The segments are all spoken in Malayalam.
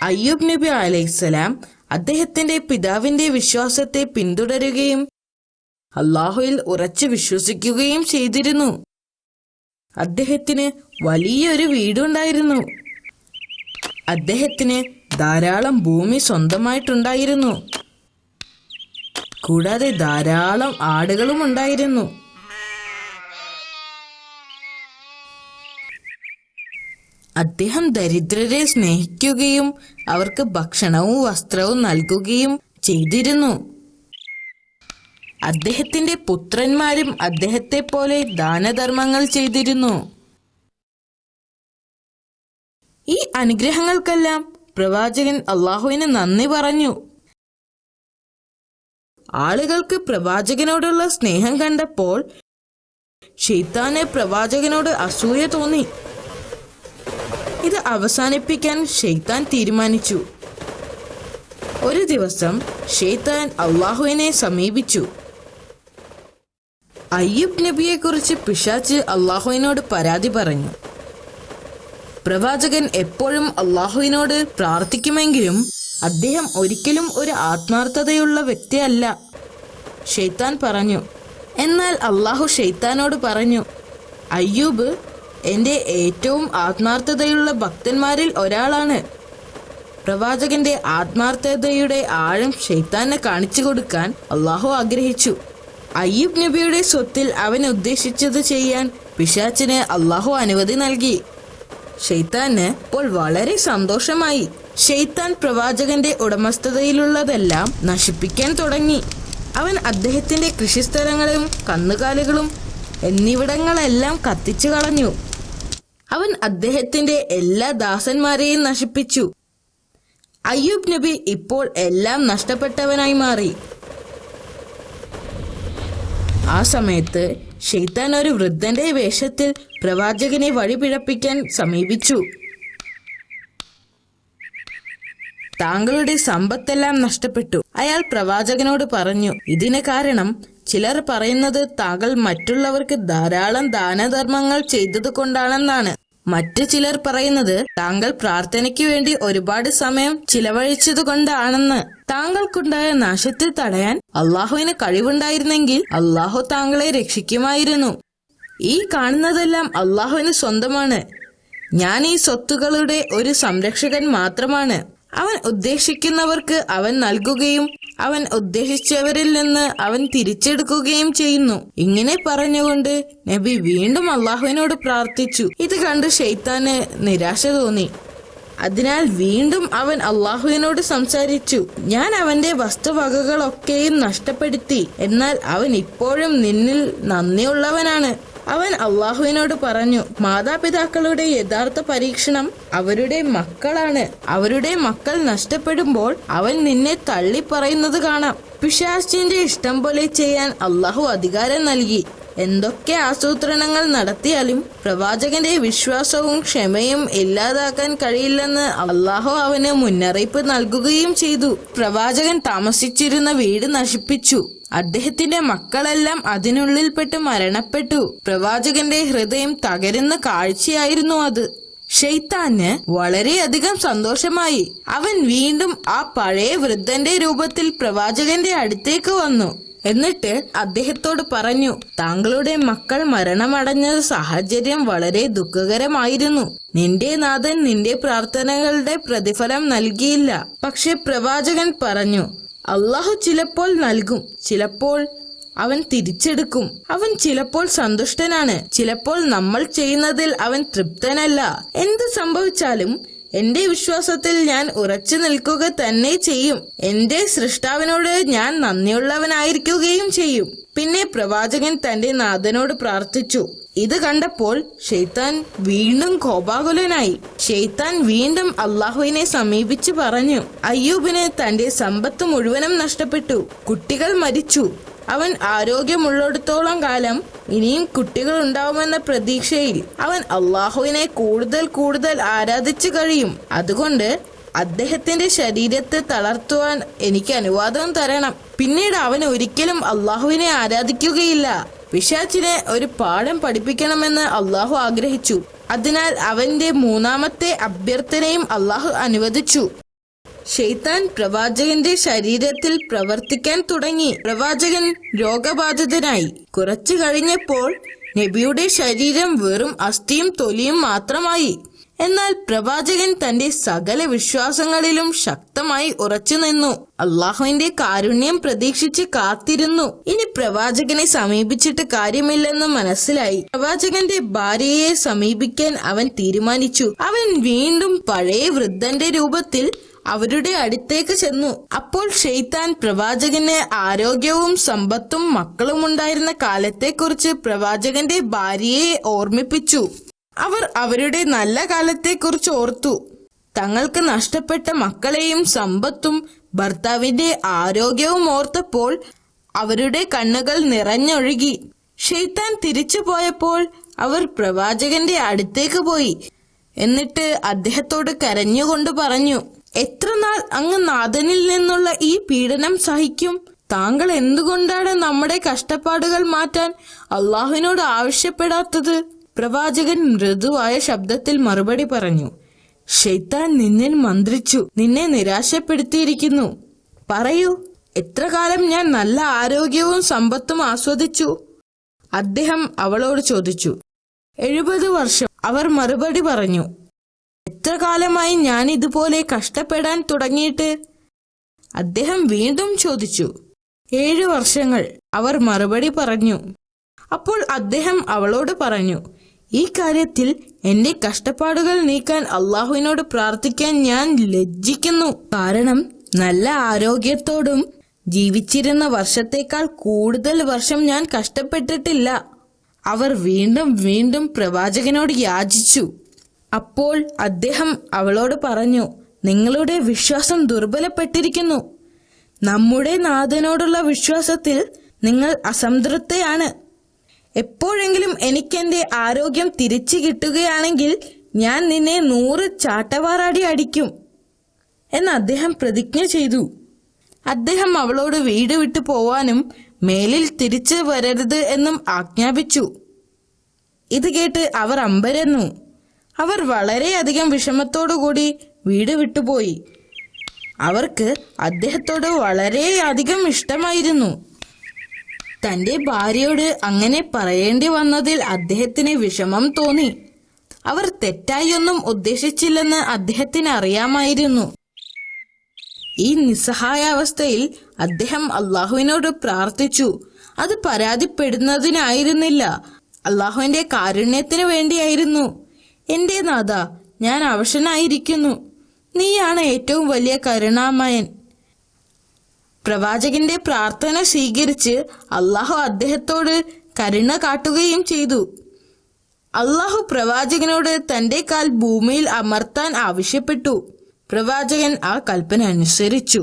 അയ്യൂബ് നബി അലൈഹിസ്സലാം അദ്ദേഹത്തിന്റെ പിതാവിന്റെ വിശ്വാസത്തെ പിന്തുടരുകയും അള്ളാഹുവിൽ ഉറച്ചു വിശ്വസിക്കുകയും ചെയ്തിരുന്നു. അദ്ദേഹത്തിന് വലിയൊരു വീടുണ്ടായിരുന്നു. അദ്ദേഹത്തിന് ധാരാളം ഭൂമി സ്വന്തമായിട്ടുണ്ടായിരുന്നു. കൂടാതെ ധാരാളം ആടുകളും ഉണ്ടായിരുന്നു. അദ്ദേഹം ദരിദ്രരെ സ്നേഹിക്കുകയും അവർക്ക് ഭക്ഷണവും വസ്ത്രവും നൽകുകയും ചെയ്തിരുന്നു. അദ്ദേഹത്തിന്റെ പുത്രന്മാരും അദ്ദേഹത്തെ പോലെ ദാനധർമ്മങ്ങൾ ചെയ്തിരുന്നു. ഈ അനുഗ്രഹങ്ങൾക്കെല്ലാം പ്രവാചകൻ അള്ളാഹുവിന് നന്ദി പറഞ്ഞു. ആളുകൾക്ക് പ്രവാചകനോടുള്ള സ്നേഹം കണ്ടപ്പോൾ ശൈത്താന് പ്രവാചകനോട് അസൂയ തോന്നി. ഇത് അവസാനിപ്പിക്കാൻ ശൈത്താൻ തീരുമാനിച്ചു. ഒരു ദിവസം ശൈത്താൻ അള്ളാഹുവിനെ സമീപിച്ചു. അയ്യൂബ് നബിയെക്കുറിച്ച് പിശാച് അള്ളാഹുവിനോട് പരാതി പറഞ്ഞു. പ്രവാചകൻ എപ്പോഴും അള്ളാഹുവിനോട് പ്രാർത്ഥിക്കുമെങ്കിലും അദ്ദേഹം ഒരിക്കലും ഒരു ആത്മാർത്ഥതയുള്ള വ്യക്തിയല്ല. ശൈത്താൻ പറഞ്ഞു. എന്നാൽ അള്ളാഹു ശൈത്താനോട് പറഞ്ഞു, അയ്യൂബ് എൻ്റെ ഏറ്റവും ആത്മാർത്ഥതയുള്ള ഭക്തന്മാരിൽ ഒരാളാണ്. പ്രവാചകന്റെ ആത്മാർത്ഥതയുടെ ആഴം ശൈത്താനെ കാണിച്ചു കൊടുക്കാൻ അള്ളാഹു ആഗ്രഹിച്ചു. അയ്യൂബ് നബിയുടെ സ്വത്തിൽ അവൻ ഉദ്ദേശിച്ചത് ചെയ്യാൻ പിശാചിന് അള്ളാഹു അനുമതി നൽകി. ശൈത്താന് ഇപ്പോൾ വളരെ സന്തോഷമായി. ശൈത്താൻ പ്രവാചകന്റെ ഉടമസ്ഥതയിലുള്ളതെല്ലാം നശിപ്പിക്കാൻ തുടങ്ങി. അവൻ അദ്ദേഹത്തിന്റെ കൃഷിസ്ഥലങ്ങളും കന്നുകാലികളും എന്നിവിടങ്ങളെല്ലാം കത്തിച്ചു കളഞ്ഞു. അവൻ അദ്ദേഹത്തിന്റെ എല്ലാ ദാസന്മാരെയും നശിപ്പിച്ചു. അയ്യൂബ് നബി ഇപ്പോൾ എല്ലാം നഷ്ടപ്പെട്ടവനായി മാറി. ആ സമയത്ത് ശൈത്താൻ ഒരു വൃദ്ധന്റെ വേഷത്തിൽ പ്രവാചകനെ വഴിപിഴപ്പിക്കാൻ സമീപിച്ചു. താങ്കളുടെ സമ്പത്തെല്ലാം നഷ്ടപ്പെട്ടു. അയാൾ പ്രവാചകനോട് പറഞ്ഞു, ഇതിന് കാരണം ചിലർ പറയുന്നത് താങ്കൾ മറ്റുള്ളവർക്ക് ധാരാളം ദാനധർമ്മങ്ങൾ ചെയ്തത് കൊണ്ടാണെന്നാണ്. മറ്റു ചിലർ പറയുന്നത് താങ്കൾ പ്രാർത്ഥനയ്ക്ക് വേണ്ടി ഒരുപാട് സമയം ചിലവഴിച്ചത് കൊണ്ടാണെന്ന്. താങ്കൾക്കുണ്ടായ നാശത്തെ തടയാൻ അള്ളാഹുവിന് കഴിവുണ്ടായിരുന്നെങ്കിൽ അള്ളാഹു താങ്കളെ രക്ഷിക്കുമായിരുന്നു. ഈ കാണുന്നതെല്ലാം അള്ളാഹുവിന് സ്വന്തമാണ്. ഞാൻ ഈ സ്വത്തുക്കളുടെ ഒരു സംരക്ഷകൻ മാത്രമാണ്. അവൻ ഉദ്ദേശിക്കുന്നവർക്ക് അവൻ നൽകുകയും അവൻ ഉദ്ദേശിച്ചവരിൽ നിന്ന് അവൻ തിരിച്ചെടുക്കുകയും ചെയ്യുന്നു. ഇങ്ങനെ പറഞ്ഞുകൊണ്ട് നബി വീണ്ടും അള്ളാഹുവിനോട് പ്രാർത്ഥിച്ചു. ഇത് കണ്ട് ശൈത്താന് നിരാശ തോന്നി. അതിനാൽ വീണ്ടും അവൻ അള്ളാഹുവിനോട് സംസാരിച്ചു. ഞാൻ അവന്റെ വസ്തുവകകളൊക്കെയും നഷ്ടപ്പെടുത്തി, എന്നാൽ അവൻ ഇപ്പോഴും നിന്നിൽ നന്ദിയുള്ളവനാണ്. അവൻ അള്ളാഹുവിനോട് പറഞ്ഞു, മാതാപിതാക്കളുടെ യഥാർത്ഥ പരീക്ഷണം അവരുടെ മക്കളാണ്. അവരുടെ മക്കൾ നഷ്ടപ്പെടുമ്പോൾ അവൻ നിന്നെ തള്ളി പറയുന്നത് കാണാം. പിശാചിന്റെ ഇഷ്ടം പോലെ ചെയ്യാൻ അള്ളാഹു അധികാരം നൽകി. എന്തൊക്കെ ആസൂത്രണങ്ങൾ നടത്തിയാലും പ്രവാചകന്റെ വിശ്വാസവും ക്ഷമയും ഇല്ലാതാക്കാൻ കഴിയില്ലെന്ന് അള്ളാഹു അവന് മുന്നറിയിപ്പ് നൽകുകയും ചെയ്തു. പ്രവാചകൻ താമസിച്ചിരുന്ന വീട് നശിപ്പിച്ചു. അദ്ദേഹത്തിന്റെ മക്കളെല്ലാം അതിനുള്ളിൽപ്പെട്ട് മരണപ്പെട്ടു. പ്രവാചകന്റെ ഹൃദയം തകരുന്ന കാഴ്ചയായിരുന്നു അത്. ശൈത്താന് വളരെയധികം സന്തോഷമായി. അവൻ വീണ്ടും ആ പഴയ വൃദ്ധന്റെ രൂപത്തിൽ പ്രവാചകന്റെ അടുത്തേക്ക് വന്നു. എന്നിട്ട് അദ്ദേഹത്തോട് പറഞ്ഞു, താങ്കളുടെ മക്കൾ മരണമടഞ്ഞ സാഹചര്യം വളരെ ദുഃഖകരമായിരുന്നു. നിന്റെ നാഥൻ നിന്റെ പ്രാർത്ഥനകളുടെ പ്രതിഫലം നൽകിയില്ല. പക്ഷെ പ്രവാചകൻ പറഞ്ഞു, അള്ളാഹു ചിലപ്പോൾ നൽകും, ചിലപ്പോൾ അവൻ തിരിച്ചെടുക്കും. അവൻ ചിലപ്പോൾ സന്തുഷ്ടനാണ്, ചിലപ്പോൾ നമ്മൾ ചെയ്യുന്നതിൽ അവൻ തൃപ്തനല്ല. എന്ത് സംഭവിച്ചാലും എന്റെ വിശ്വാസത്തിൽ ഞാൻ ഉറച്ചു നിൽക്കുക തന്നെ ചെയ്യും. എന്റെ സൃഷ്ടാവിനോട് ഞാൻ നന്ദിയുള്ളവനായിരിക്കുകയും ചെയ്യും. പിന്നെ പ്രവാചകൻ തന്റെ നാഥനോട് പ്രാർത്ഥിച്ചു. ഇത് കണ്ടപ്പോൾ ശൈത്താൻ വീണ്ടും കോപാകുലനായി. ശൈത്താൻ വീണ്ടും അള്ളാഹുവിനെ സമീപിച്ച് പറഞ്ഞു, അയ്യൂബിന് തന്റെ സമ്പത്ത് മുഴുവനും നഷ്ടപ്പെട്ടു. കുട്ടികൾ മരിച്ചു. അവൻ ആരോഗ്യമുള്ളിടത്തോളം കാലം ഇനിയും കുട്ടികൾ ഉണ്ടാവുമെന്ന പ്രതീക്ഷയിൽ അവൻ അള്ളാഹുവിനെ കൂടുതൽ കൂടുതൽ ആരാധിച്ചു കഴിയും. അതുകൊണ്ട് അദ്ദേഹത്തിന്റെ ശരീരത്തെ തളർത്തുവാൻ എനിക്ക് അനുവാദം തരണം. പിന്നീട് അവൻ ഒരിക്കലും അള്ളാഹുവിനെ ആരാധിക്കുകയില്ല. പിശാചിനെ ഒരു പാഠം പഠിപ്പിക്കണമെന്ന് അള്ളാഹു ആഗ്രഹിച്ചു. അതിനാൽ അവന്റെ മൂന്നാമത്തെ അഭ്യർത്ഥനയും അള്ളാഹു അനുവദിച്ചു. ശൈത്താൻ പ്രവാചകന്റെ ശരീരത്തിൽ പ്രവർത്തിക്കാൻ തുടങ്ങി. പ്രവാചകൻ രോഗബാധിതനായി. കുറച്ചു കഴിഞ്ഞപ്പോൾ നബിയുടെ ശരീരം വെറും അസ്ഥിയും തൊലിയും മാത്രമായി. എന്നാൽ പ്രവാചകൻ തന്റെ സകല വിശ്വാസങ്ങളിലും ശക്തമായി ഉറച്ചു നിന്നു. അള്ളാഹുവിന്റെ കാരുണ്യം പ്രതീക്ഷിച്ച് കാത്തിരുന്നു. ഇനി പ്രവാചകനെ സമീപിച്ചിട്ട് കാര്യമില്ലെന്ന് മനസ്സിലായി. പ്രവാചകന്റെ ഭാര്യയെ സമീപിക്കാൻ അവൻ തീരുമാനിച്ചു. അവൻ വീണ്ടും പഴയ വൃദ്ധന്റെ രൂപത്തിൽ അവരുടെ അടുത്തേക്ക് ചെന്നു. അപ്പോൾ ശൈത്താൻ പ്രവാചകന് ആരോഗ്യവും സമ്പത്തും മക്കളും ഉണ്ടായിരുന്ന കാലത്തെക്കുറിച്ച് പ്രവാചകന്റെ ഭാര്യയെ ഓർമ്മിപ്പിച്ചു. അവർ അവരുടെ നല്ല കാലത്തെക്കുറിച്ച് ഓർത്തു. തങ്ങൾക്ക് നഷ്ടപ്പെട്ട മക്കളെയും സമ്പത്തും ഭർത്താവിന്റെ ആരോഗ്യവും ഓർത്തപ്പോൾ അവരുടെ കണ്ണുകൾ നിറഞ്ഞൊഴുകി. ശൈത്താൻ തിരിച്ചു പോയപ്പോൾ അവർ പ്രവാചകന്റെ അടുത്തേക്ക് പോയി. എന്നിട്ട് അദ്ദേഹത്തോട് കരഞ്ഞുകൊണ്ട് പറഞ്ഞു, എത്ര നാൾ അങ്ങ് നാഥനിൽ നിന്നുള്ള ഈ പീഡനം സഹിക്കും? താങ്കൾ എന്തുകൊണ്ടാണ് നമ്മുടെ കഷ്ടപ്പാടുകൾ മാറ്റാൻ അള്ളാഹുവിനോട് ആവശ്യപ്പെടാത്തത്? പ്രവാചകൻ മൃദുവായ ശബ്ദത്തിൽ മറുപടി പറഞ്ഞു, ശൈത്താൻ നിന്നിൽ മന്ത്രിച്ചു, നിന്നെ നിരാശപ്പെടുത്തിയിരിക്കുന്നു. പറയൂ, എത്ര കാലം ഞാൻ നല്ല ആരോഗ്യവും സമ്പത്തും ആസ്വദിച്ചു? അദ്ദേഹം അവളോട് ചോദിച്ചു. 70 വർഷം, അവർ മറുപടി പറഞ്ഞു. എത്ര കാലമായി ഞാൻ ഇതുപോലെ കഷ്ടപ്പെടാൻ തുടങ്ങിയിട്ട്? അദ്ദേഹം വീണ്ടും ചോദിച്ചു. 7 വർഷങ്ങൾ, അവർ മറുപടി പറഞ്ഞു. അപ്പോൾ അദ്ദേഹം അവളോട് പറഞ്ഞു, ഈ കാര്യത്തിൽ എന്റെ കഷ്ടപ്പാടുകൾ നീക്കാൻ അള്ളാഹുവിനോട് പ്രാർത്ഥിക്കാൻ ഞാൻ ലജ്ജിക്കുന്നു. കാരണം നല്ല ആരോഗ്യത്തോടും ജീവിച്ചിരുന്ന വർഷത്തേക്കാൾ കൂടുതൽ വർഷം ഞാൻ കഷ്ടപ്പെട്ടിട്ടില്ല. അവർ വീണ്ടും വീണ്ടും പ്രവാചകനോട് യാചിച്ചു. അപ്പോൾ അദ്ദേഹം അവളോട് പറഞ്ഞു, നിങ്ങളുടെ വിശ്വാസം ദുർബലപ്പെട്ടിരിക്കുന്നു. നമ്മുടെ നാഥനോടുള്ള വിശ്വാസത്തിൽ നിങ്ങൾ അസംതൃപ്തയാണ്. എപ്പോഴെങ്കിലും എനിക്കെന്റെ ആരോഗ്യം തിരിച്ചു കിട്ടുകയാണെങ്കിൽ ഞാൻ നിന്നെ 100 ചാട്ടവാറാടി അടിക്കും എന്ന് അദ്ദേഹം പ്രതിജ്ഞ ചെയ്തു. അദ്ദേഹം അവളോട് വീട് വിട്ടു പോവാനും മേലിൽ തിരിച്ചു വരരുത് എന്നും ആജ്ഞാപിച്ചു. ഇത് കേട്ട് അവർ അമ്പരന്നു. അവർ വളരെയധികം വിഷമത്തോടുകൂടി വീട് വിട്ടുപോയി. അവർക്ക് അദ്ദേഹത്തോട് വളരെയധികം ഇഷ്ടമായിരുന്നു. തന്റെ ഭാര്യയോട് അങ്ങനെ പറയേണ്ടി വന്നതിൽ അദ്ദേഹത്തിന് വിഷമം തോന്നി. അവർ തെറ്റായൊന്നും ഉദ്ദേശിച്ചില്ലെന്ന് അദ്ദേഹത്തിന് അറിയാമായിരുന്നു. ഈ നിസ്സഹായാവസ്ഥയിൽ അദ്ദേഹം അള്ളാഹുവിനോട് പ്രാർത്ഥിച്ചു. അത് പരാതിപ്പെടുന്നതിനായിരുന്നില്ല, അള്ളാഹുവിന്റെ കാരുണ്യത്തിന് വേണ്ടിയായിരുന്നു. എന്റെ നാഥ, ഞാൻ അവശനായിരിക്കുന്നു. നീയാണ് ഏറ്റവും വലിയ കരുണാമയൻ. പ്രവാചകന്റെ പ്രാർത്ഥന സ്വീകരിച്ച് അള്ളാഹു അദ്ദേഹത്തോട് കരുണ കാട്ടുകയും ചെയ്തു. അള്ളാഹു പ്രവാചകനോട് തന്റെ കാൽ ഭൂമിയിൽ അമർത്താൻ ആവശ്യപ്പെട്ടു. പ്രവാചകൻ ആ കൽപ്പന അനുസരിച്ചു.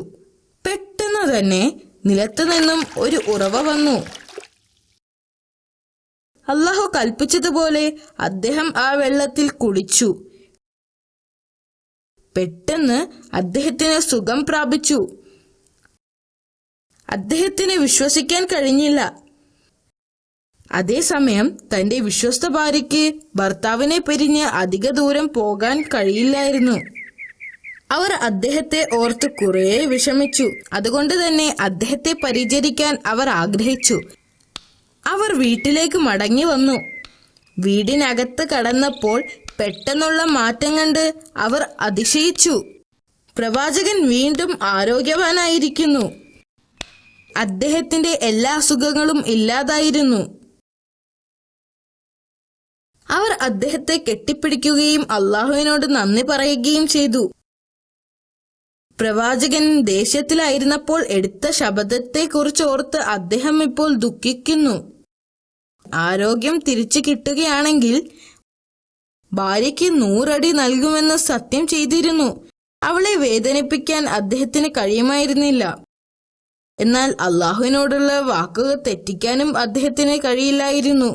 പെട്ടെന്ന് തന്നെ നിലത്തു നിന്നും ഒരു ഉറവ വന്നു. അള്ളാഹു കൽപ്പിച്ചതുപോലെ അദ്ദേഹം ആ വെള്ളത്തിൽ കുളിച്ചു. പെട്ടെന്ന് അദ്ദേഹത്തിന് സുഖം പ്രാപിച്ചു. അദ്ദേഹത്തിന് വിശ്വസിക്കാൻ കഴിഞ്ഞില്ല. അതേസമയം തന്റെ വിശ്വസ്ത ഭാര്യയ്ക്ക് ഭർത്താവിനെ പിരിഞ്ഞ് അധിക ദൂരം പോകാൻ കഴിയില്ലായിരുന്നു. അവർ അദ്ദേഹത്തെ ഓർത്ത് കുറെ വിഷമിച്ചു. അതുകൊണ്ട് തന്നെ അദ്ദേഹത്തെ പരിചരിക്കാൻ അവർ ആഗ്രഹിച്ചു. അവർ വീട്ടിലേക്ക് മടങ്ങി വന്നു. വീടിനകത്ത് കടന്നപ്പോൾ പെട്ടെന്നുള്ള മാറ്റം കണ്ട് അവർ അതിശയിച്ചു. പ്രവാചകൻ വീണ്ടും ആരോഗ്യവാനായിരിക്കുന്നു. അദ്ദേഹത്തിന്റെ എല്ലാ അസുഖങ്ങളും ഇല്ലാതായിരുന്നു. അവർ അദ്ദേഹത്തെ കെട്ടിപ്പിടിക്കുകയും അള്ളാഹുവിനോട് നന്ദി പറയുകയും ചെയ്തു. പ്രവാചകൻ ദേഷ്യത്തിലായിരുന്നപ്പോൾ എടുത്ത ശപഥത്തെക്കുറിച്ച് ഓർത്ത് അദ്ദേഹം ഇപ്പോൾ ദുഃഖിക്കുന്നു. ആരോഗ്യം തിരിച്ചു കിട്ടുകയാണെങ്കിൽ ഭാര്യയ്ക്ക് 100 അടി നൽകുമെന്ന് സത്യം ചെയ്തിരുന്നു. അവളെ വേദനിപ്പിക്കാൻ അദ്ദേഹത്തിന് കഴിയുമായിരുന്നില്ല. എന്നാൽ അള്ളാഹുവിനോടുള്ള വാക്കുകൾ തെറ്റിക്കാനും അദ്ദേഹത്തിന് കഴിയില്ലായിരുന്നു.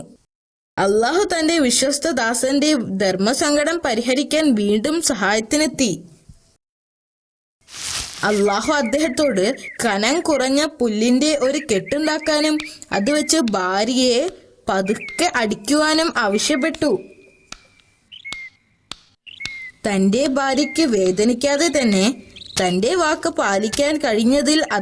അള്ളാഹു തന്റെ വിശ്വസ്ത ദാസന്റെ ധർമ്മസങ്കടം പരിഹരിക്കാൻ വീണ്ടും സഹായത്തിനെത്തി. അള്ളാഹു അദ്ദേഹത്തോട് കനം കുറഞ്ഞ പുല്ലിന്റെ ഒരു കെട്ടുണ്ടാക്കാനും അത് വെച്ച് ഭാര്യയെ പതുക്കെ അടിക്കുവാനും ആവശ്യപ്പെട്ടു. തന്റെ ഭാര്യയ്ക്ക് വേദനിക്കാതെ തന്നെ തന്റെ വാക്ക് പാലിക്കാൻ കഴിഞ്ഞതിൽ